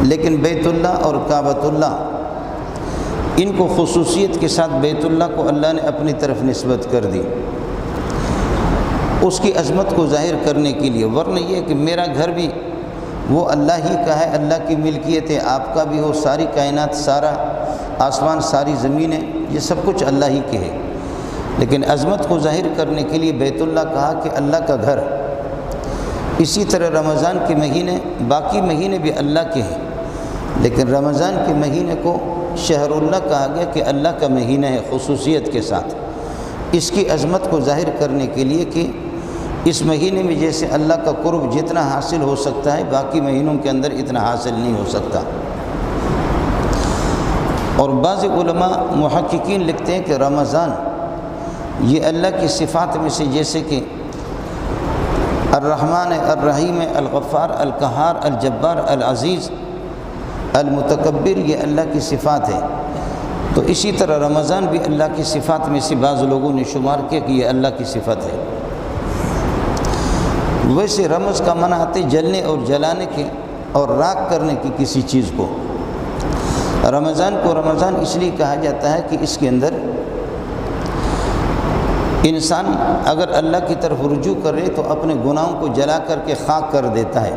لیکن بیت اللہ اور کعبۃ اللہ ان کو خصوصیت کے ساتھ بیت اللہ کو اللہ نے اپنی طرف نسبت کر دی اس کی عظمت کو ظاہر کرنے کے لیے، ورنہ یہ کہ میرا گھر بھی وہ اللہ ہی کا ہے، اللہ کی ملکیت ہے، آپ کا بھی ہو، ساری کائنات، سارا آسمان، ساری زمینیں، یہ سب کچھ اللہ ہی کے ہے، لیکن عظمت کو ظاہر کرنے کے لیے بیت اللہ کہا کہ اللہ کا گھر۔ اسی طرح رمضان کے مہینے، باقی مہینے بھی اللہ کے ہیں، لیکن رمضان کے مہینے کو شہر اللہ کہا گیا کہ اللہ کا مہینہ ہے خصوصیت کے ساتھ، اس کی عظمت کو ظاہر کرنے کے لیے کہ اس مہینے میں جیسے اللہ کا قرب جتنا حاصل ہو سکتا ہے باقی مہینوں کے اندر اتنا حاصل نہیں ہو سکتا۔ اور بعض علماء محققین لکھتے ہیں کہ رمضان یہ اللہ کی صفات میں سے، جیسے کہ الرحمن، الرحیم، الغفار، القہار، الجبار، العزیز، المتکبر، یہ اللہ کی صفات ہے، تو اسی طرح رمضان بھی اللہ کی صفات میں سے بعض لوگوں نے شمار کیا کہ یہ اللہ کی صفت ہے۔ ویسے رمض کا معنی آتے جلنے اور جلانے کے اور راکھ کرنے کی کسی چیز کو۔ رمضان کو رمضان اس لیے کہا جاتا ہے کہ اس کے اندر انسان اگر اللہ کی طرف رجوع کرے تو اپنے گناہوں کو جلا کر کے خاک کر دیتا ہے،